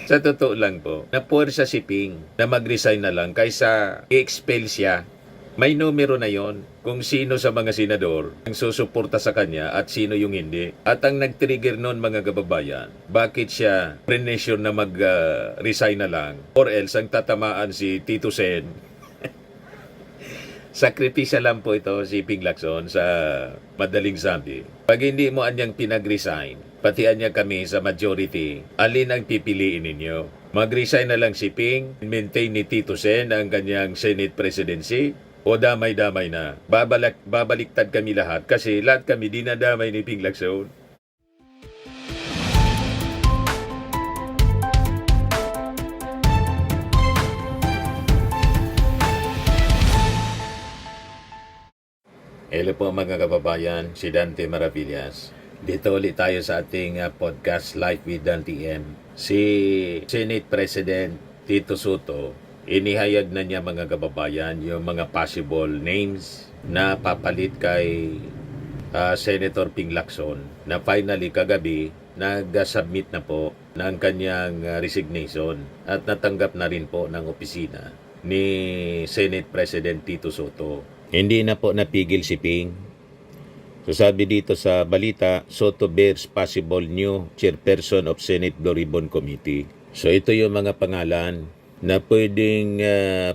Sa totoo lang po, napuwersa si Ping na mag-resign na lang kaysa i-expel siya. May numero na yon kung sino sa mga senador ang susuporta sa kanya at sino yung hindi. At ang nag-trigger noon mga kababayan, bakit siya pre-nation na mag-resign na lang or else ang tatamaan si Tito Sen. Sakripisya lang po ito si Ping Lacson sa madaling sabi. Pag hindi mo anyang pinag-resign, patian niya kami sa majority, alin ang pipiliin ninyo? Mag-resign na lang si Ping, maintain ni Tito Sen ang kanyang Senate presidency, o damay-damay na. Babaliktad kami lahat kasi lahat kami dinadamay ni Ping Lacson. Hello po mga kababayan, si Dante Maravillas. Dito ulit tayo sa ating podcast Live with Dante M. Si Senate President Tito Soto, inihayag na niya mga kababayan yung mga possible names na papalit kay Senator Ping Lacson na finally kagabi nag-submit na po ng kanyang resignation at natanggap na rin po ng opisina ni Senate President Tito Soto. Hindi na po napigil si Ping. So sabi dito sa balita, Soto bears possible new chairperson of Senate Blue Ribbon Committee. So ito yung mga pangalan na pwedeng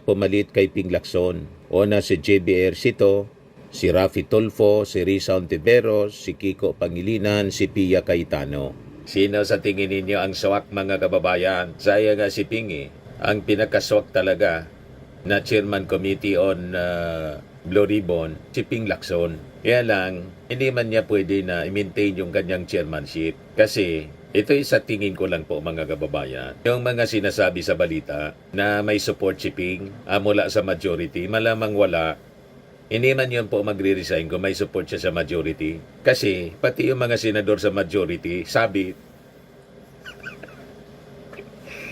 pumalit kay Ping Lacson. Una si JBR Sito, si Rafi Tulfo, si Risa Ontiveros, si Kiko Pangilinan, si Pia Cayetano. Sino sa tingin ninyo ang swak mga kababayan? Saya nga si Ping ang pinakaswak talaga na Chairman Committee on Blue Ribbon, si Ping Lacson. Kaya lang, hindi man niya pwede na i-maintain yung kanyang chairmanship. Kasi, ito sa tingin ko lang po mga kababayan. Yung mga sinasabi sa balita na may support si Ping mula sa majority, malamang wala. Hindi man yun po magre-resign kung may support siya sa majority. Kasi, pati yung mga senador sa majority, sabit.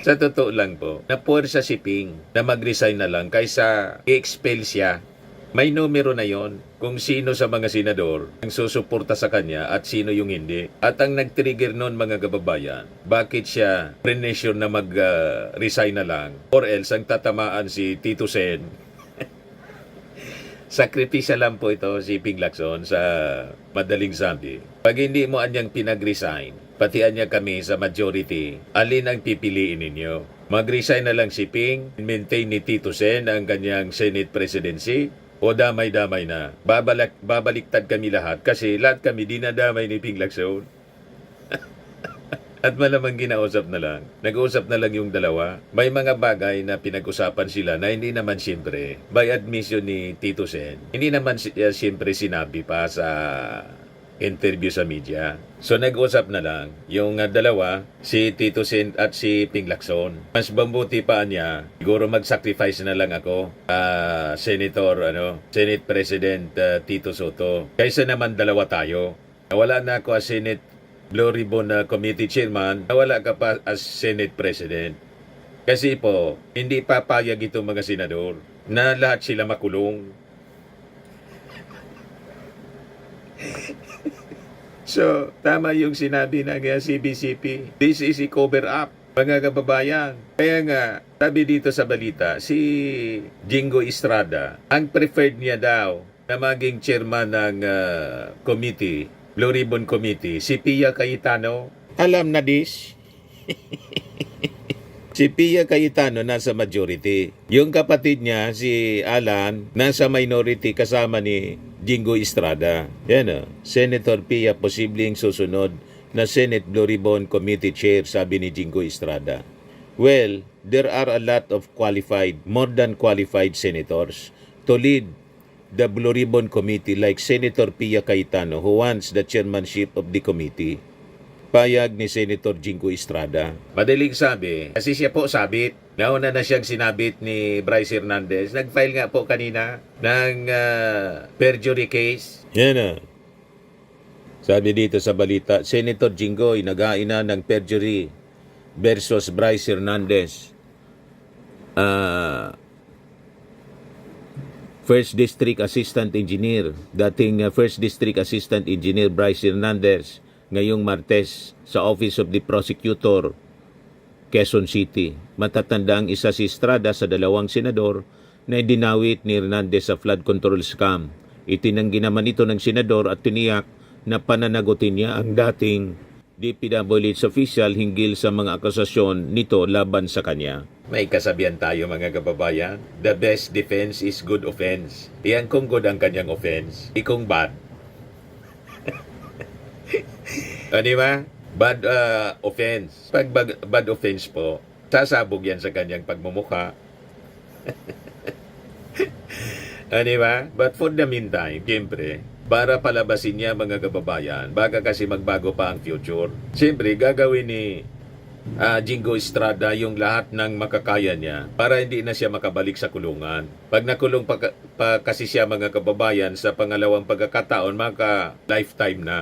Sa totoo lang po, napuwersa si Ping na mag-resign na lang kaysa i-expel siya. May numero na yon kung sino sa mga senador ang susuporta sa kanya at sino yung hindi. At ang nag-trigger noon mga kababayan, bakit siya pre-nation na mag-resign na lang or else ang tatamaan si Tito Sen. Sakripisya lang po ito si Ping Lacson sa madaling sabi. Pag hindi mo anyang pinag-resign, patian niya kami sa majority, alin ang pipiliin ninyo? Mag-resign na lang si Ping, maintain ni Tito Sen ang kanyang Senate presidency, o damay-damay na. Babaliktad kami lahat kasi lahat kami dinadamay ni Ping Lacson. At malamang ginausap na lang. Nag-uusap na lang yung dalawa. May mga bagay na pinag-usapan sila na hindi naman siyempre by admission ni Tito Sen. Hindi naman siyempre sinabi pa sa interview sa media. So nag-usap na lang yung dalawa, si Tito Sen at si Ping Lacson. Mas mabuti pa niya, siguro mag-sacrifice na lang ako, Senate President Tito Soto. Kaysa naman dalawa tayo. Wala na ako as Senate Blue Ribbon Committee Chairman, wala ka pa as Senate President. Kasi po, hindi papayag itong mga senador na lahat sila makulong. So, tama yung sinabi ng CBCP. This is a cover up, mga kababayan. Kaya nga, sabi dito sa balita, si Jingo Estrada, ang preferred niya daw na maging chairman ng committee, Blue Ribbon Committee, si Pia Cayetano. Alam na this? Si Pia Cayetano nasa majority. Yung kapatid niya, si Alan, nasa minority kasama ni Jingo Estrada. Yan Senator Pia posibleng susunod na Senate Blue Ribbon Committee Chair, sabi ni Jingo Estrada. Well, there are a lot of qualified, more than qualified senators to lead the Blue Ribbon Committee like Senator Pia Cayetano who wants the chairmanship of the committee. Payag ni Senator Jingo Estrada. Madaling sabi, kasi siya po sabit. Nauna na siyang sinabit ni Bryce Hernandez. Nag-file nga po kanina ng perjury case. Yan Sabi dito sa balita, Senator Jingo ay nag-aina ng perjury versus Bryce Hernandez. First District Assistant Engineer, dating First District Assistant Engineer Bryce Hernandez, ngayong Martes sa Office of the Prosecutor Quezon City. Matatanda ang isa si Estrada sa dalawang senador na dinawit ni Hernandez sa flood control scam. Itinanggi naman ito ng senador at tiniyak na pananagutin niya ang dating DPWH official hinggil sa mga akusasyon nito laban sa kanya. May kasabihan tayo mga kababayan, the best defense is good offense. Iyan kung good ang kanyang offense, ikong bad. Di ba? Bad offense. Pag bad offense po, sasabog yan sa kanyang pagmumukha. Di ba? But for the meantime, siyempre, para palabasin niya mga kababayan, baka kasi magbago pa ang future. Siyempre, gagawin ni Jingo Estrada yung lahat ng makakaya niya para hindi na siya makabalik sa kulungan. Pag nakulong pa kasi siya mga kababayan sa pangalawang pagkakataon, maka lifetime na.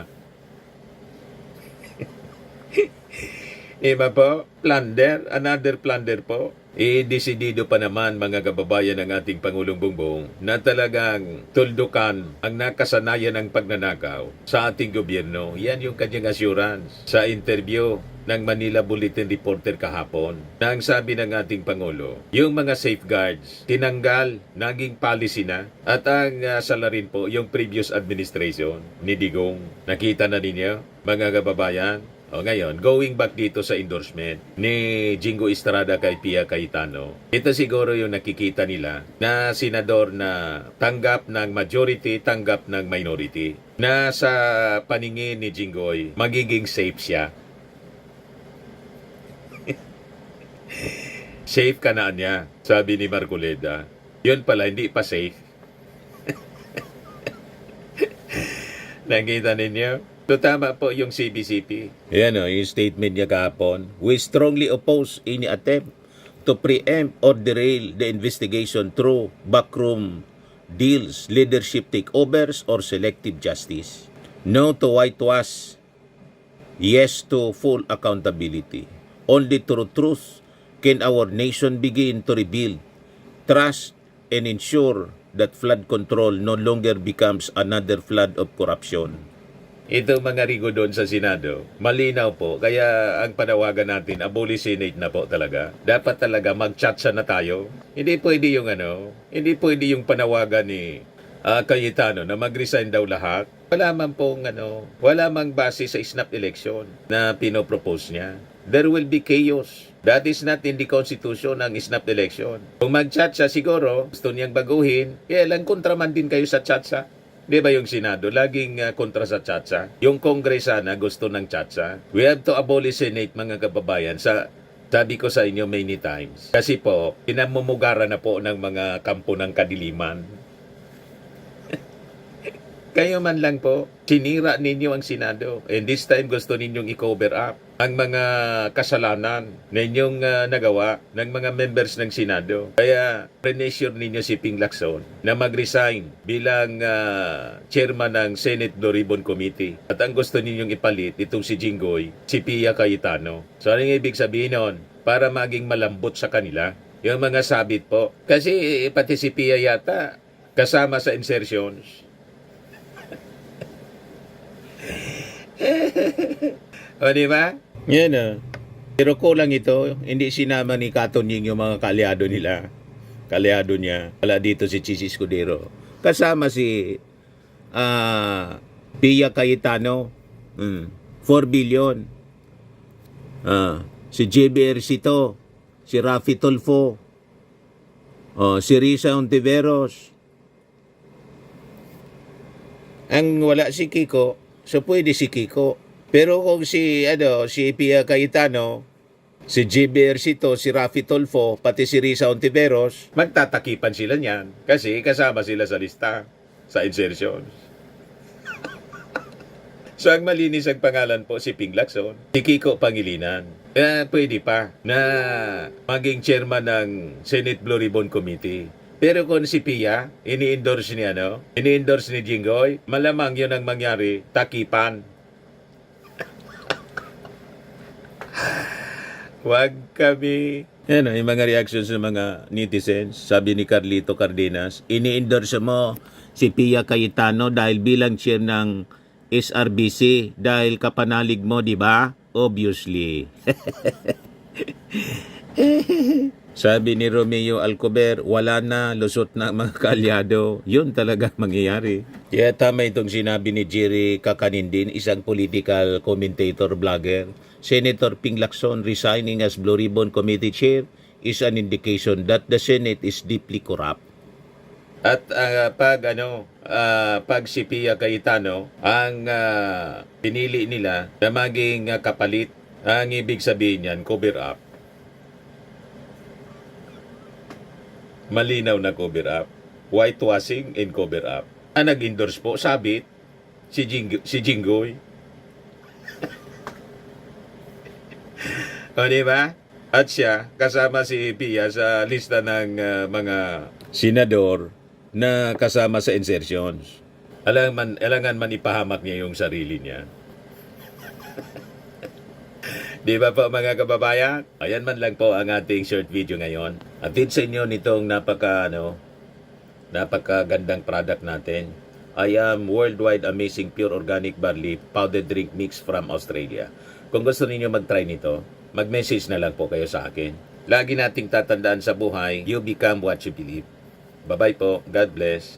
Iba po, plunder, another plunder po. Desidido pa naman mga kababayan ng ating Pangulong Bongbong na talagang tuldukan ang nakasanayan ng pagnanakaw sa ating gobyerno. Yan yung kanyang assurance sa interview ng Manila Bulletin Reporter kahapon. Na ang sabi ng ating Pangulo, yung mga safeguards tinanggal, naging policy na, at ang salarin po yung previous administration ni Digong. Nakita na ninyo mga kababayan? O ngayon, going back dito sa endorsement ni Jingo Estrada kay Pia Cayetano, ito siguro yung nakikita nila na senador na tanggap ng majority, tanggap ng minority. Na sa paningin ni Jingoy, magiging safe siya. Safe ka na niya, sabi ni Marcoleta. Yun pala, hindi pa safe. Nakita ninyo? So, tama po yung CBCP. Yan o, yung statement niya kahapon. We strongly oppose any attempt to preempt or derail the investigation through backroom deals, leadership takeovers, or selective justice. No to whitewash. Yes to full accountability. Only through truth can our nation begin to rebuild trust and ensure that flood control no longer becomes another flood of corruption. Ito mga rigo doon sa Senado, malinaw po. Kaya ang panawagan natin, abolish Senate na po talaga. Dapat talaga mag-chatsa na tayo. Hindi pwede yung hindi pwede yung panawagan ni Cayetano na mag-resign daw lahat. Wala man pong wala mang base sa snap election na pinopropose niya. There will be chaos. That is not in the Constitution ng snap election. Kung mag-chatsa siguro, gusto niyang baguhin, lang kontraman din kayo sa chatsa. Di ba yung Senado, laging kontra sa chatsa? Yung Congress sana gusto ng chatsa. We have to abolish Senate mga kababayan. Sabi ko sa inyo many times. Kasi po, pinamumugara na po ng mga kampo ng kadiliman. Kayo man lang po, sinira ninyo ang Senado. And this time gusto ninyong i-cover up ang mga kasalanan na inyong nagawa ng mga members ng Senado. Kaya pre-measure ninyo si Ping Lacson na mag-resign bilang chairman ng Senate Blue Ribbon Committee. At ang gusto ninyong ipalit, itong si Jinggoy, si Pia Cayetano. So ano yung ibig sabihin nun? Para maging malambot sa kanila. Yung mga sabit po. Kasi pati si Pia yata kasama sa insertions. O diba? Yan Pero kulang ito, hindi sinama ni Katoning yung mga kalyado nila. Kalyado niya. Wala dito si Chis Escudero. Kasama si Pia Cayetano. 4 billion. Si JB Ercito. Si Rafi Tulfo. Si Risa Ontiveros. Ang wala si Kiko. So pwede si Kiko. Pero kung si Pia Cayetano, si JB Ercito, si Rafi Tulfo, pati si Risa Ontiveros, magtatakipan sila niyan kasi kasama sila sa lista sa insertions. So ang malinis ang pangalan po si Ping Lacson, si Kiko Pangilinan. Pwede pa na maging chairman ng Senate Blue Ribbon Committee. Pero kung si Pia, ini-endorse ni ini-endorse ni Jinggoy, malamang yun ang mangyari, takipan. Huwag kami. Yung mga reactions ng mga netizens. Sabi ni Carlito Cardenas, ini-endorse mo si Pia Cayetano dahil bilang chair ng SRBC dahil kapanalig mo, di ba? Obviously. Sabi ni Romeo Alcover, wala na, lusot na ang mga kaalyado. Yun talaga mangyayari. Kaya tama itong sinabi ni Jerry Kakanindin, isang political commentator vlogger. Senator Ping Lacson resigning as Blue Ribbon Committee Chair is an indication that the Senate is deeply corrupt. At pag si Pia Cayetano ang pinili nila na maging kapalit, ang ibig sabihin niyan, cover up. Malinaw na cover up. Whitewashing and cover up. Ang nag-endorse po, sabit, si Jinggoy. O, diba? At siya, kasama si Pia sa lista ng mga senador na kasama sa insertions. Alangan man ipahamak niya yung sarili niya. Di ba po mga kababayan? Ayan man lang po ang ating short video ngayon. Atid sa inyo nitong napakagandang product natin. I am Worldwide Amazing Pure Organic Barley Powdered Drink Mix from Australia. Kung gusto niyo mag-try nito, mag-message na lang po kayo sa akin. Lagi nating tatandaan sa buhay, you become what you believe. Bye-bye po. God bless.